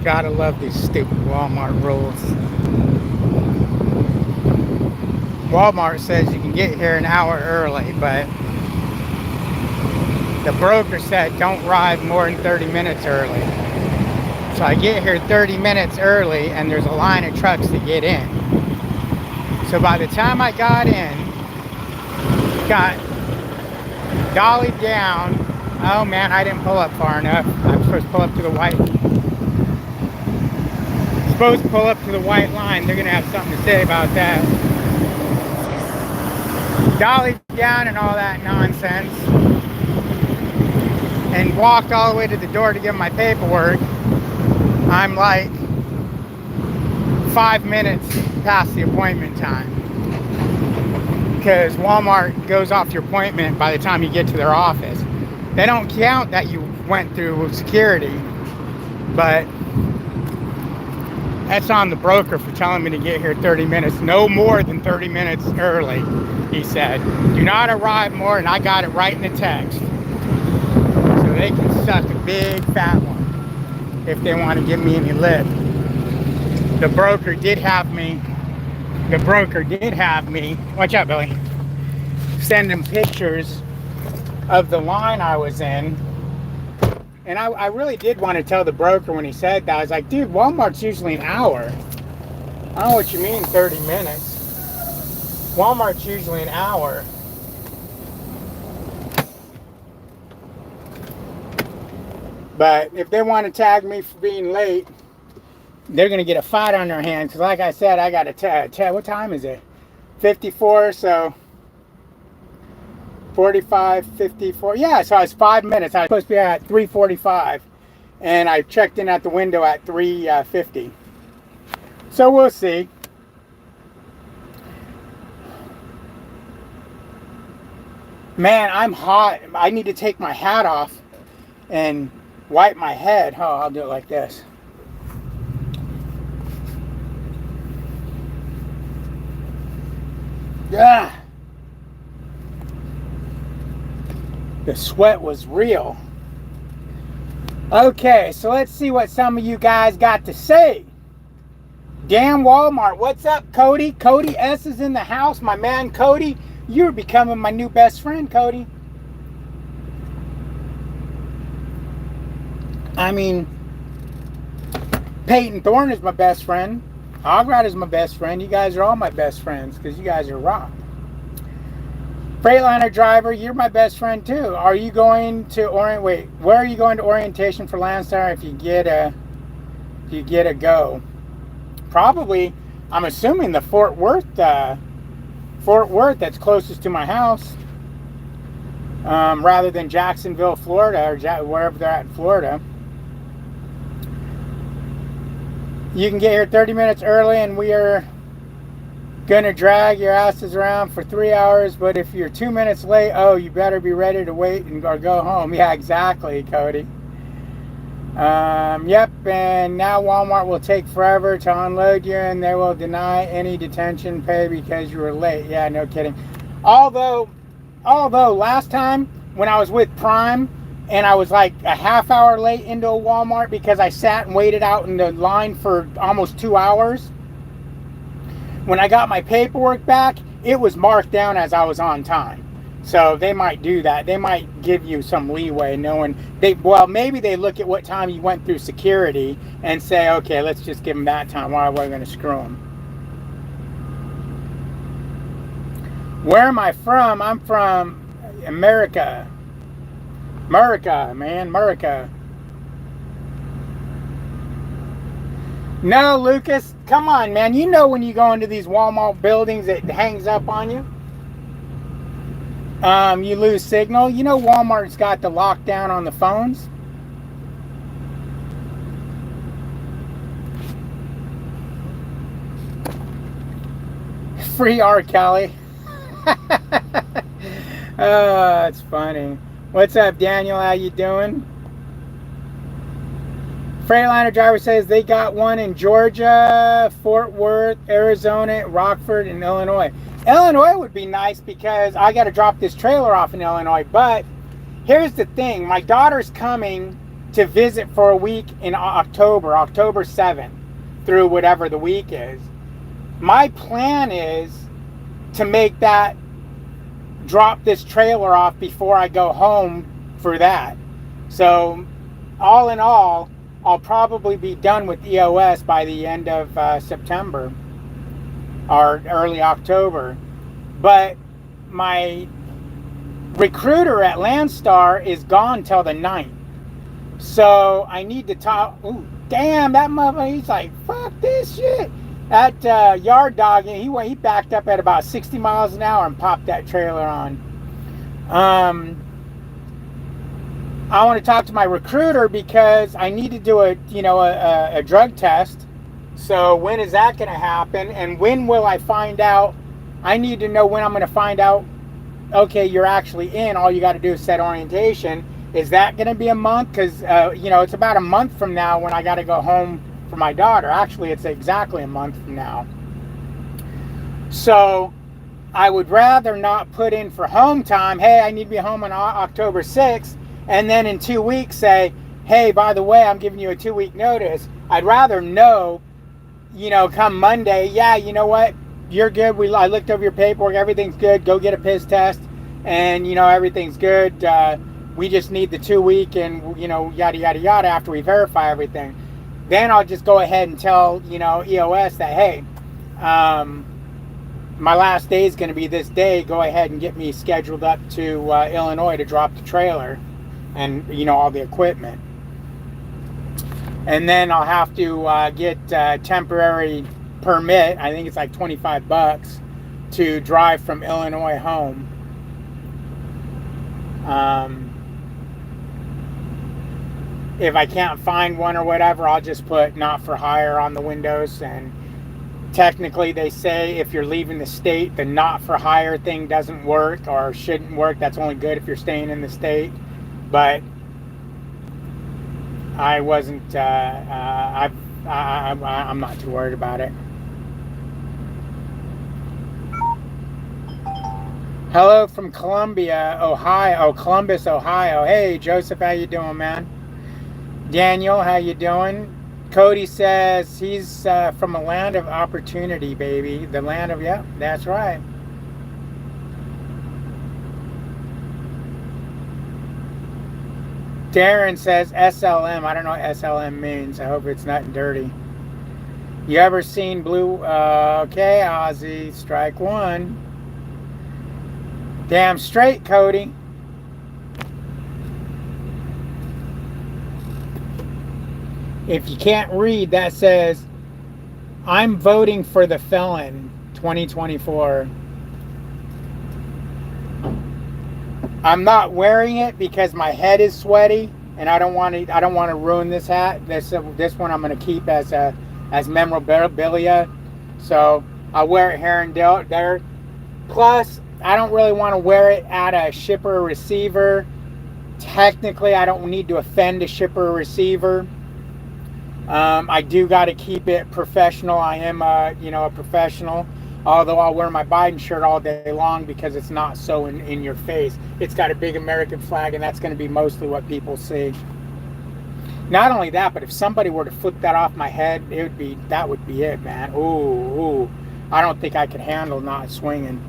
Gotta love these stupid Walmart rules. Walmart says you can get here an hour early, but the broker said don't arrive more than 30 minutes early. So I get here 30 minutes early and there's a line of trucks to get in. So by the time I got in, got dollied down. Oh man, I didn't pull up far enough. I'm supposed to pull up to the white. Supposed to pull up to the white line. They're gonna have something to say about that. Dollied down and all that nonsense. And walked all the way to the door to get my paperwork. I'm like 5 minutes past the appointment time. Because Walmart goes off your appointment by the time you get to their office. They don't count that you went through security, but that's on the broker for telling me to get here 30 minutes, no more than 30 minutes early, he said. Do not arrive more, and I got it right in the text. So they can suck a big fat one if they want to give me any lip. The broker did have me, watch out, Billy, send him pictures of the line I was in. And I really did want to tell the broker when he said that. I was like, dude, Walmart's usually an hour. I don't know what you mean 30 minutes. Walmart's usually an hour. But if they want to tag me for being late, they're going to get a fight on their hands. Because like I said, I got a tag. What time is it? 54, so 45, 54. Yeah, so I was 5 minutes. I was supposed to be at 3:45. And I checked in at the window at 3:50. So we'll see. Man, I'm hot. I need to take my hat off and wipe my head. Oh, I'll do it like this. Yeah. The sweat was real. Okay, so let's see what some of you guys got to say. Damn Walmart. What's up, Cody? Cody S is in the house. My man, Cody. You're becoming my new best friend, Cody. I mean, Peyton Thorne is my best friend. Hograd is my best friend. You guys are all my best friends because you guys are rock. Freightliner driver, you're my best friend too. Are you going to where are you going to orientation for Landstar if you get a go? Probably, I'm assuming the Fort Worth that's closest to my house, rather than Jacksonville, Florida, or wherever they're at in Florida. You can get here 30 minutes early and we are going to drag your asses around for 3 hours, but if you're 2 minutes late, oh, you better be ready to wait or go home. Yeah, exactly, Cody. Yep, and now Walmart will take forever to unload you and they will deny any detention pay because you were late. Yeah, no kidding. Although last time when I was with Prime, and I was like a half hour late into a Walmart because I sat and waited out in the line for almost 2 hours. When I got my paperwork back, it was marked down as I was on time. So they might do that. They might give you some leeway knowing maybe they look at what time you went through security and say, okay, let's just give them that time. Why are we going to screw them? Where am I from? I'm from America. America, man, America. No, Lucas, come on, man. You know when you go into these Walmart buildings, it hangs up on you. You lose signal. You know Walmart's got the lockdown on the phones. Free R. Kelly. Oh, that's funny. What's up, Daniel? How you doing? Freightliner driver says they got one in Georgia, Fort Worth, Arizona, Rockford, and Illinois. Illinois would be nice because I got to drop this trailer off in Illinois. But here's the thing. My daughter's coming to visit for a week in October 7th through whatever the week is. My plan is to make that, drop this trailer off before I go home for that. So all in all, I'll probably be done with EOS by the end of September or early October. But my recruiter at Landstar is gone till the 9th. So I need to talk. Ooh, damn, that motherfucker, he's like, fuck this shit. That yard dog, he backed up at about 60 miles an hour and popped that trailer on. I want to talk to my recruiter because I need to do a drug test. So when is that going to happen? And when will I find out? I need to know when I'm going to find out, okay, you're actually in. All you got to do is set orientation. Is that going to be a month? Because, it's about a month from now when I got to go home for my daughter. Actually, it's exactly a month from now. So I would rather not put in for home time. Hey, I need to be home on October 6th. And then in 2 weeks say, hey, by the way, I'm giving you a 2-week notice. I'd rather know, come Monday, yeah, you know what? You're good. I looked over your paperwork. Everything's good. Go get a piss test. And, everything's good. We just need the 2-week and, yada, yada, yada after we verify everything. Then I'll just go ahead and tell, EOS that, hey, my last day is going to be this day. Go ahead and get me scheduled up to Illinois to drop the trailer and, all the equipment. And then I'll have to get a temporary permit. I think it's like $25 to drive from Illinois home. If I can't find one or whatever, I'll just put not for hire on the windows. And technically they say if you're leaving the state, the not for hire thing doesn't work or shouldn't work. That's only good if you're staying in the state. But I wasn't, I'm not too worried about it. Hello from Columbus, Ohio. Hey, Joseph, how you doing, man? Daniel, how you doing? Cody says he's from a land of opportunity, baby. The land of, yeah, that's right. Darren says SLM. I don't know what SLM means. I hope it's not dirty. You ever seen Blue? Okay, Ozzy. Strike one. Damn straight, Cody. If you can't read, that says, I'm voting for the felon 2024. I'm not wearing it because my head is sweaty and I don't want to ruin this hat. This one I'm going to keep as memorabilia. So I'll wear it here and there. Plus, I don't really want to wear it at a shipper or receiver. Technically, I don't need to offend a shipper or receiver. I do got to keep it professional. I am a professional. Although I'll wear my Biden shirt all day long because it's not so in your face. It's got a big American flag, and that's going to be mostly what people see. Not only that, but if somebody were to flip that off my head, that would be it, man. Ooh. I don't think I could handle not swinging.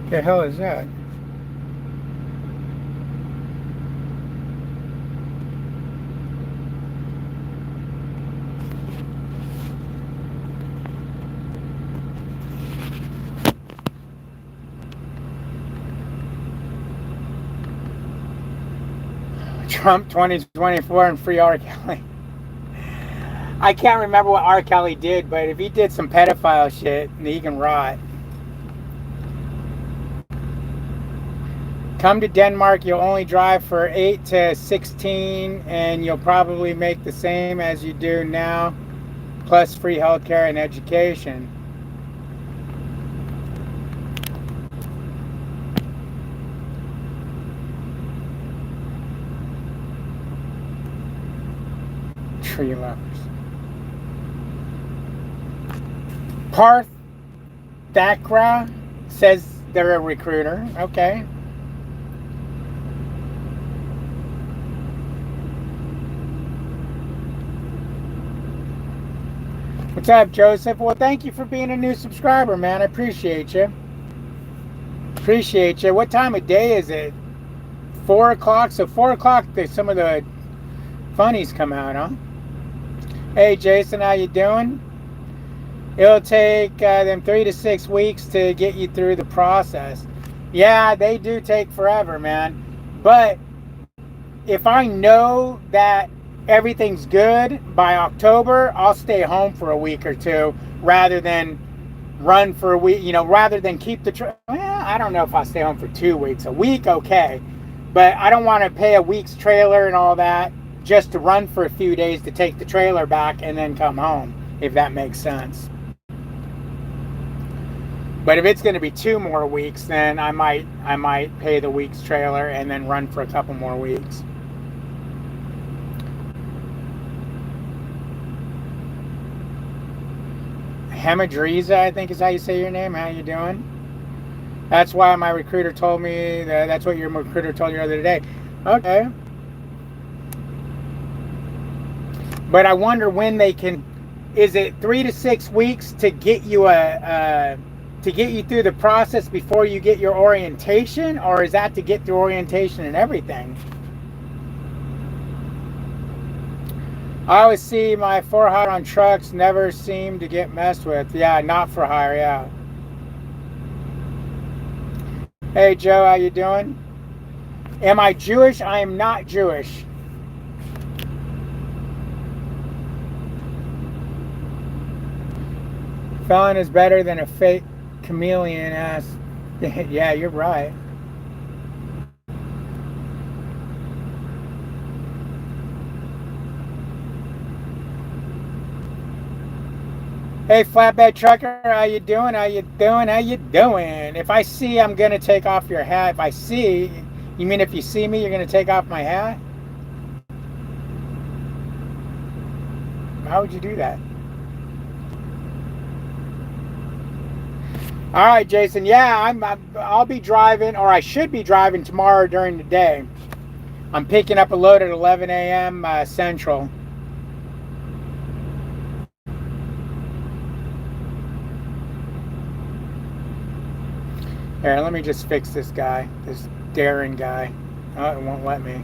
The hell is that? Trump 2024 and free R. Kelly. I can't remember what R. Kelly did, but if he did some pedophile shit, he can rot. Come to Denmark, you'll only drive for 8 to 16, and you'll probably make the same as you do now, plus free healthcare and education. Tree lovers. Parth Thakra says they're a recruiter. Okay. What's up, Joseph? Well, thank you for being a new subscriber, man. I appreciate you. Appreciate you. What time of day is it? 4 o'clock? So 4 o'clock, some of the funnies come out, huh? Hey, Jason, how you doing? It'll take them 3 to 6 weeks to get you through the process. Yeah, they do take forever, man. But if I know that everything's good by October, I'll stay home for a week or two rather than run for a week, rather than keep the I don't know if I'll stay home for 2 weeks. A week, okay. But I don't want to pay a week's trailer and all that just to run for a few days to take the trailer back and then come home, if that makes sense. But if it's going to be 2 more weeks, then I might pay the week's trailer and then run for a couple more weeks. Hemadriza, I think is how you say your name. How you doing? That's why my recruiter told me that's what your recruiter told you the other day. Okay. But I wonder when they can. Is it 3 to 6 weeks to get you through the process before you get your orientation, or is that to get through orientation and everything? I always see my for hire on trucks never seem to get messed with. Yeah, not for hire, yeah. Hey Joe, how you doing? Am I Jewish? I am not Jewish. Felon is better than a fake chameleon ass. Yeah, you're right. Hey, flatbed trucker, how you doing? How you doing? How you doing? If I see, I'm gonna take off your hat. If I see, you mean if you see me, you're gonna take off my hat? How would you do that? All right, Jason. Yeah, I'll be driving, or I should be driving tomorrow during the day. I'm picking up a load at 11 a.m. Central. Here, let me just fix this guy, this Darren guy. Oh, it won't let me.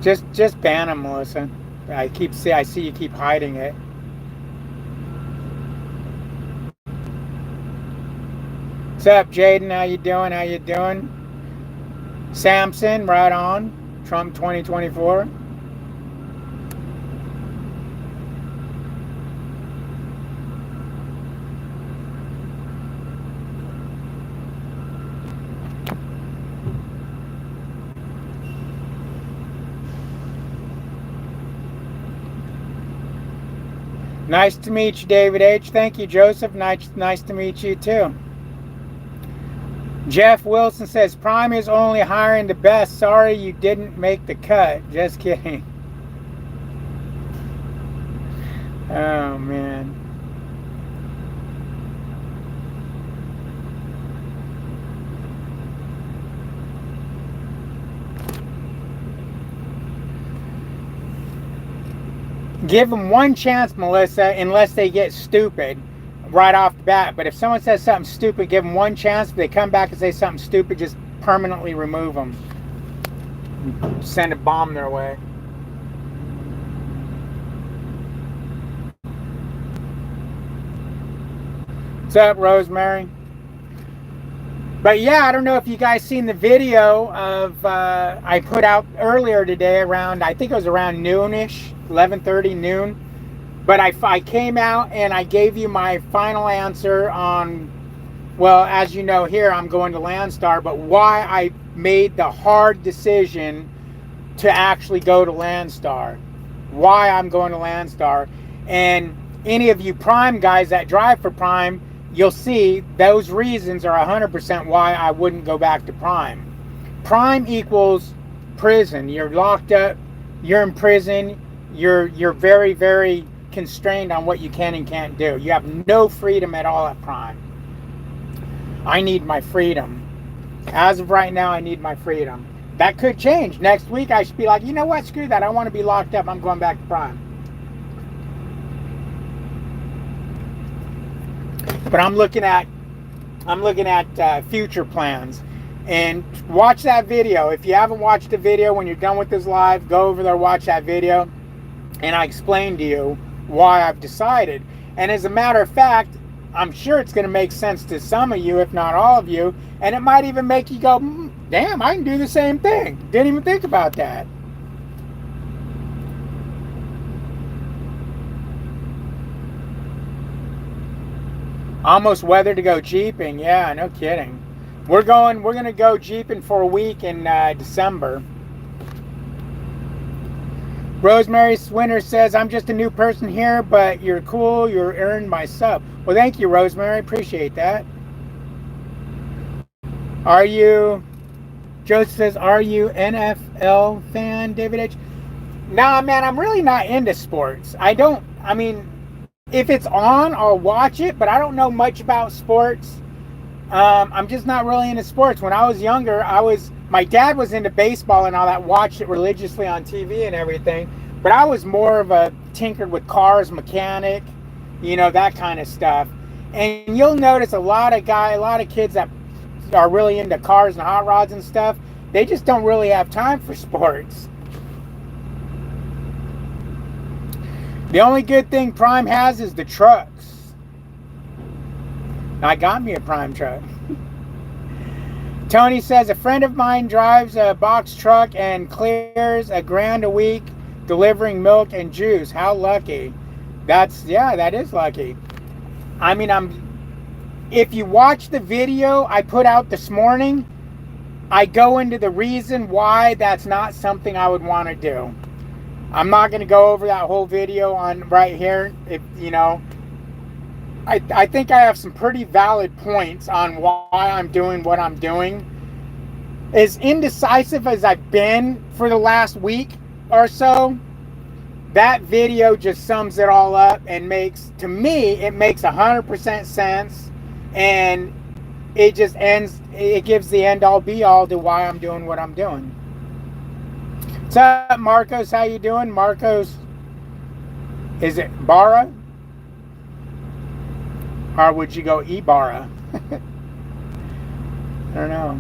Just ban him, Melissa. I see you keep hiding it. What's up, Jaden? How you doing? How you doing? Samson, right on. Trump 2024. Nice to meet you, David H. Thank you, Joseph. Nice to meet you, too. Jeff Wilson says, Prime is only hiring the best. Sorry you didn't make the cut. Just kidding. Oh, man. Give them one chance, Melissa, unless they get stupid right off the bat. But if someone says something stupid, give them one chance. If they come back and say something stupid, just permanently remove them. Send a bomb their way. What's up, Rosemary? But yeah, I don't know if you guys seen the video of I put out earlier today around, I think it was around noonish, 11:30 noon. But I came out and I gave you my final answer on, well, as you know here, I'm going to Landstar, but why I made the hard decision to actually go to Landstar. Why I'm going to Landstar. And any of you Prime guys that drive for Prime, you'll see those reasons are 100% why I wouldn't go back to Prime. Prime equals prison. You're locked up, you're in prison, you're very, very constrained on what you can and can't do. You have no freedom at all at Prime. I need my freedom. As of right now, I need my freedom. That could change. Next week, I should be like, you know what? Screw that. I want to be locked up. I'm going back to Prime. But I'm looking at future plans. And watch that video. If you haven't watched the video, when you're done with this live, go over there, watch that video, and I explain to you why I've decided. And as a matter of fact, I'm sure it's going to make sense to some of you, if not all of you, and it might even make you go, damn, I can do the same thing. Didn't even think about that. Almost weather to go jeeping. Yeah, no kidding. We're going to go jeeping for a week in December. Rosemary Swinner says, I'm just a new person here, but you're cool. You earned my sub. Well, thank you, Rosemary. Appreciate that. Are you, Joseph says, are you NFL fan, David H? Nah, man, I'm really not into sports. I mean, if it's on, I'll watch it, but I don't know much about sports. I'm just not really into sports. When I was younger, my dad was into baseball and all that, watched it religiously on TV and everything, but I was more of a tinkered with cars, mechanic, that kind of stuff. And you'll notice a lot of kids that are really into cars and hot rods and stuff, they just don't really have time for sports. The only good thing Prime has is the trucks. I got me a Prime truck. Tony says, a friend of mine drives a box truck and clears $1,000 a week delivering milk and juice. How lucky. That is lucky. I mean, if you watch the video I put out this morning, I go into the reason why that's not something I would want to do. I'm not going to go over that whole video on right here. I think I have some pretty valid points on why I'm doing what I'm doing. As indecisive as I've been for the last week or so, that video just sums it all up and makes 100% sense, and it gives the end all be all to why I'm doing what I'm doing. What's up, Marcos? How you doing? Marcos, is it Barra? Or would you go Ibarra? I don't know.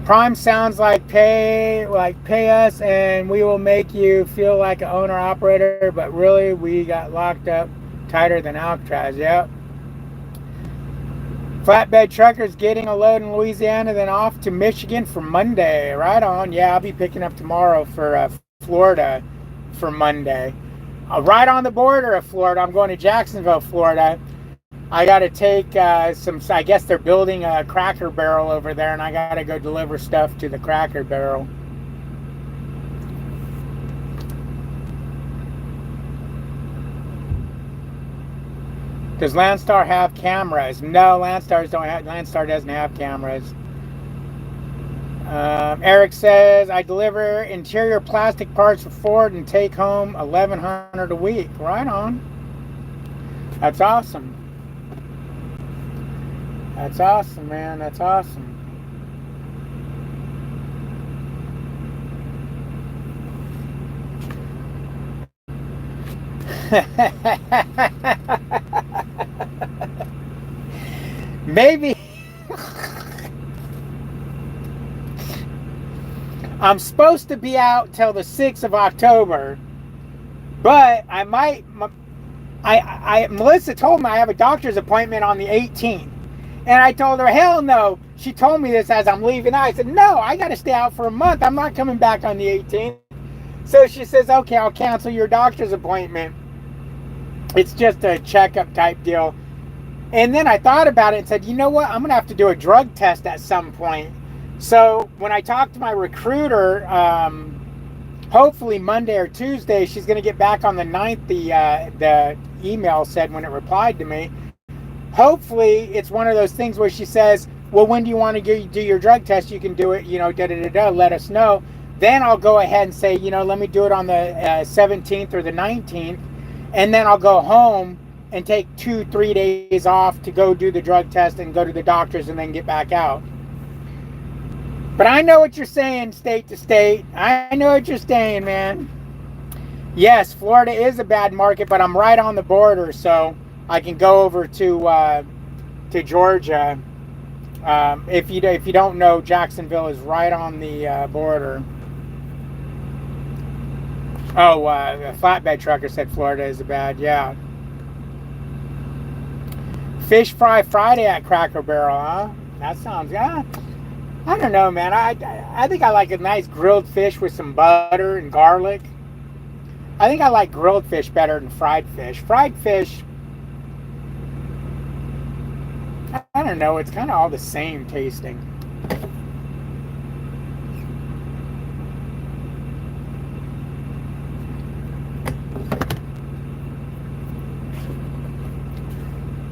Prime sounds like pay us and we will make you feel like an owner operator, but really we got locked up tighter than Alcatraz. Yep. Flatbed truckers getting a load in Louisiana, then off to Michigan for Monday. Right on. Yeah, I'll be picking up tomorrow for Florida for Monday. Right on the border of Florida. I'm going to Jacksonville, Florida. I got to take I guess they're building a Cracker Barrel over there, and I got to go deliver stuff to the Cracker Barrel. Does Landstar have cameras? No, Landstar doesn't have cameras. Eric says, I deliver interior plastic parts for Ford and take home $1,100 a week. Right on. That's awesome. That's awesome, man. That's awesome. Maybe I'm supposed to be out till the 6th of October, but I might. Melissa told me I have a doctor's appointment on the 18th. And I told her, hell no. She told me this as I'm leaving. I said, no, I got to stay out for a month. I'm not coming back on the 18th. So she says, okay, I'll cancel your doctor's appointment. It's just a checkup type deal. And then I thought about it and said, you know what? I'm going to have to do a drug test at some point. So when I talked to my recruiter, hopefully Monday or Tuesday, she's going to get back on the 9th, the email said when it replied to me. Hopefully it's one of those things where she says, well, when do you want to do your drug test? You can do it, let us know. Then I'll go ahead and say, let me do it on the 17th or the 19th. and then I'll go home and take 2-3 days off to go do the drug test and go to the doctors and then get back out. But I know what you're saying, state to state. I know what you're saying, man. Yes, Florida is a bad market, but I'm right on the border, so I can go over to Georgia. If you don't know, Jacksonville is right on the border. Oh, a flatbed trucker said Florida is a bad, yeah. Fish fry Friday at Cracker Barrel, huh? That sounds, yeah. I don't know, man. I think I like a nice grilled fish with some butter and garlic. I think I like grilled fish better than fried fish. Fried fish, I don't know. It's kind of all the same tasting.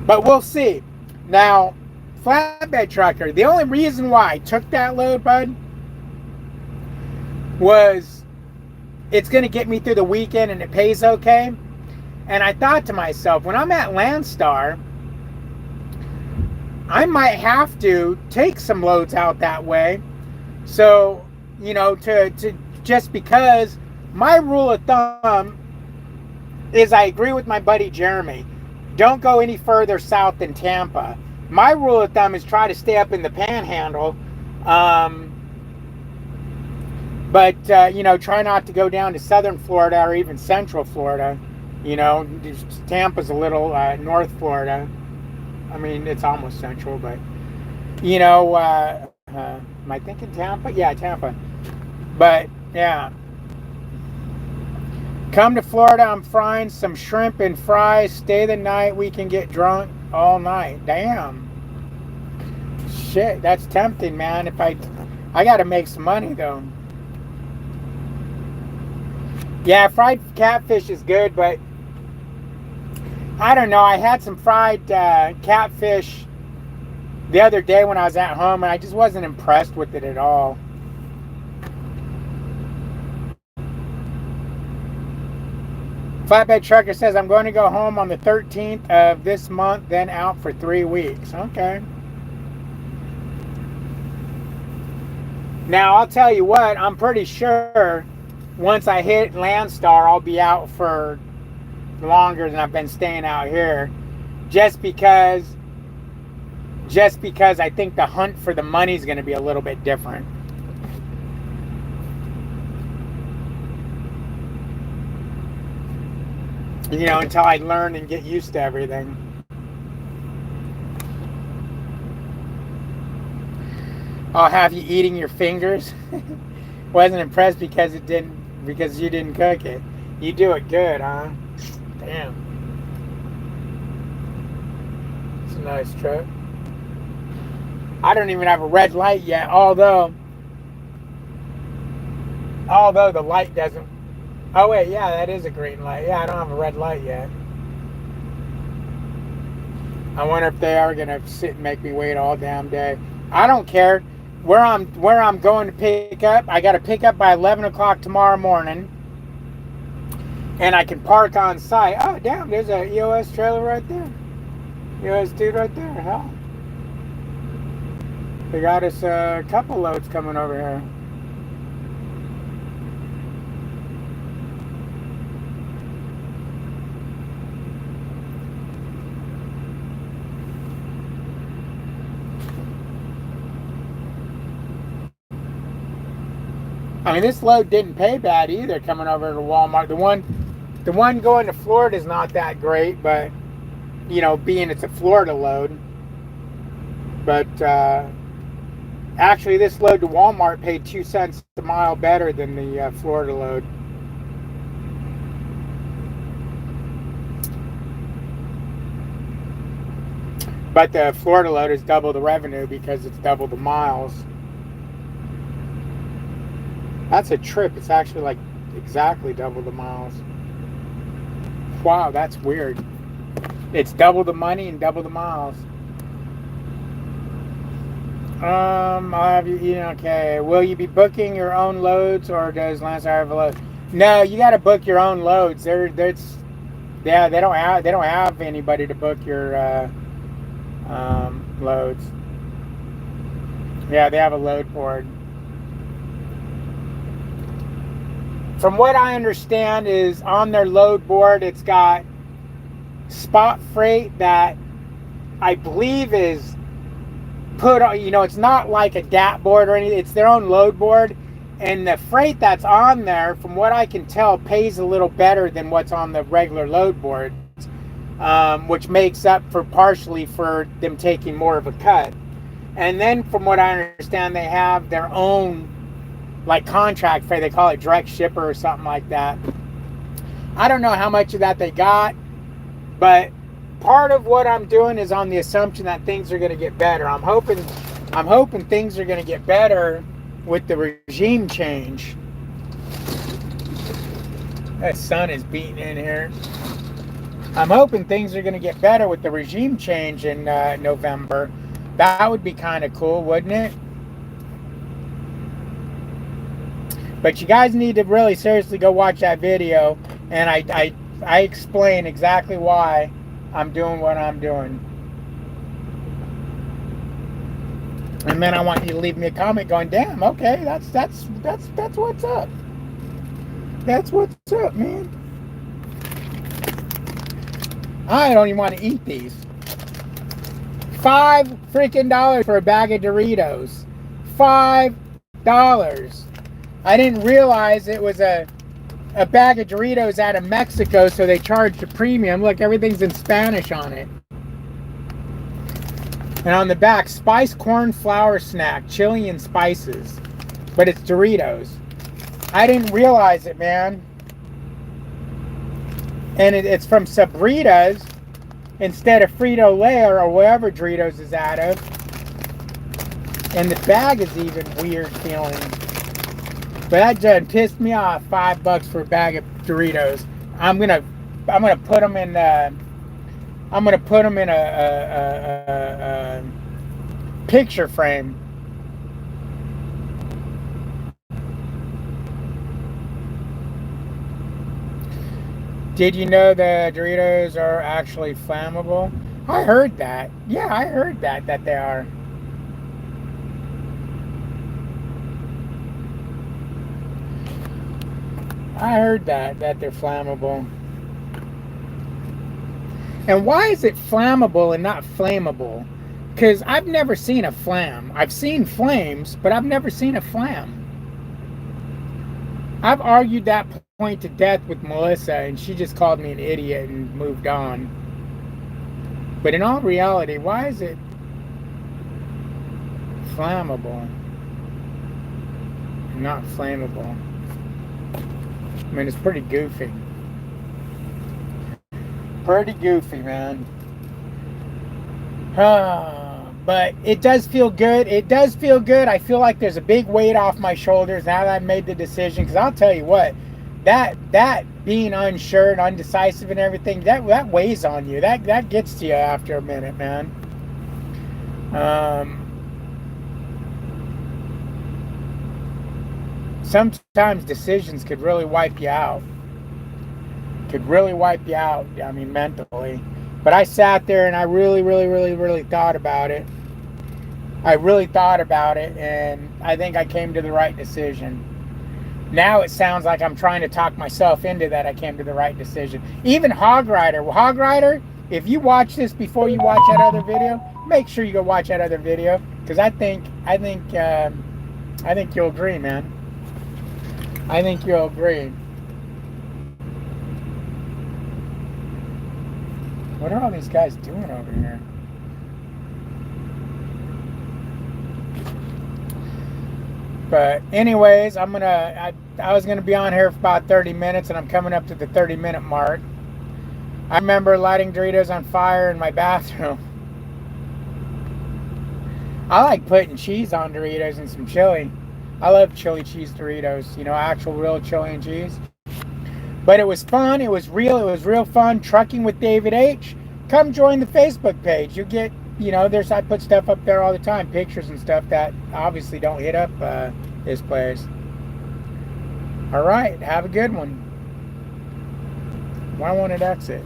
But we'll see. Now, flatbed trucker, the only reason why I took that load, bud, was it's going to get me through the weekend and it pays okay. And I thought to myself, when I'm at Landstar, I might have to take some loads out that way. So, you know, to just because my rule of thumb is, I agree with my buddy Jeremy. Don't go any further south than Tampa. My rule of thumb is try to stay up in the Panhandle. But you know, try not to go down to southern Florida or even central Florida. You know, Tampa's a little North Florida. I mean, it's almost central, but, you know, am I thinking Tampa? Yeah, Tampa. But, yeah. Come to Florida, I'm frying some shrimp and fries. Stay the night, we can get drunk all night. Damn. Shit, that's tempting, man. If I got to make some money, though. Yeah, fried catfish is good, but I don't know. I had some fried catfish the other day when I was at home, and I just wasn't impressed with it at all. Flatbed trucker says, I'm going to go home on the 13th of this month, then out for 3 weeks. Okay. Now, I'll tell you what, I'm pretty sure once I hit Landstar, I'll be out for longer than I've been staying out here. Just because I think the hunt for the money is going to be a little bit different. You know, until I learn and get used to everything. I'll have you eating your fingers. Wasn't impressed because you didn't cook it. You do it good, huh? Damn. It's a nice truck. I don't even have a red light yet, although the light doesn't. Oh wait, yeah, that is a green light. Yeah, I don't have a red light yet. I wonder if they are gonna sit and make me wait all damn day. I don't care. Where I'm going to pick up, I got to pick up by 11 o'clock tomorrow morning, and I can park on site. Oh damn, there's a EOS trailer right there. EOS dude right there. Hell, they got us a couple loads coming over here. I mean, this load didn't pay bad either coming over to Walmart. The one going to Florida is not that great, but, you know, being it's a Florida load. But actually, this load to Walmart paid 2 cents a mile better than the Florida load. But the Florida load is double the revenue because it's double the miles. That's a trip. It's actually like exactly double the miles. Wow, that's weird. It's double the money and double the miles. I'll have you eating. Okay. Will you be booking your own loads, or does Landstar have a load? No, you got to book your own loads. Yeah, they don't have anybody to book your loads. Yeah, they have a load board. From what I understand is on their load board, it's got spot freight that I believe is put on, it's not like a DAT board or anything. It's their own load board. And the freight that's on there, from what I can tell, pays a little better than what's on the regular load board, which makes up for partially for them taking more of a cut. And then from what I understand, they have their own like contract freight. They call it direct shipper or something like that. I don't know how much of that they got, but part of what I'm doing is on the assumption that things are going to get better. I'm hoping things are going to get better with the regime change. That sun is beating in here. I'm hoping things are going to get better with the regime change in November. That would be kind of cool, wouldn't it? But you guys need to really seriously go watch that video, and I explain exactly why I'm doing what I'm doing. And then I want you to leave me a comment going, damn, okay, that's what's up. That's what's up, man. I don't even want to eat these. $5 freaking for a bag of Doritos. $5. I didn't realize it was a bag of Doritos out of Mexico, so they charged a premium. Look, everything's in Spanish on it. And on the back, spiced corn flour snack, chili and spices. But it's Doritos. I didn't realize it, man. And it's from Sabritas instead of Frito-Lay or wherever Doritos is out of. And the bag is even weird feeling. But that just pissed me off. $5 for a bag of Doritos. I'm gonna put them in. I'm gonna put them in a picture frame. Did you know the Doritos are actually flammable? I heard that. Yeah, I heard that they are. I heard that they're flammable. And why is it flammable and not flammable? Because I've never seen a flam. I've seen flames, but I've never seen a flam. I've argued that point to death with Melissa, and she just called me an idiot and moved on. But in all reality, why is it flammable and not flammable? I mean, it's pretty goofy. Pretty goofy, man. But it does feel good. It does feel good. I feel like there's a big weight off my shoulders now that I've made the decision. Because I'll tell you what, that being unsure and undecisive and everything, that weighs on you. That gets to you after a minute, man. Sometimes decisions could really wipe you out. I mean, mentally. But I sat there and I really thought about it. And I think I came to the right decision. Now it sounds like I'm trying to talk myself into that I came to the right decision. Even Hog Rider, if you watch this before you watch that other video, make sure you go watch that other video, because I think you'll agree, man. I think you'll agree. What are all these guys doing over here? But anyways, I was gonna be on here for about 30 minutes, and I'm coming up to the 30-minute mark. I remember lighting Doritos on fire in my bathroom. I like putting cheese on Doritos and some chili. I love chili cheese Doritos, actual real chili and cheese. But it was fun, it was real fun. Trucking with David H. Come join the Facebook page. You get, I put stuff up there all the time, pictures and stuff that obviously don't hit up this place. All right, have a good one. Why won't it exit?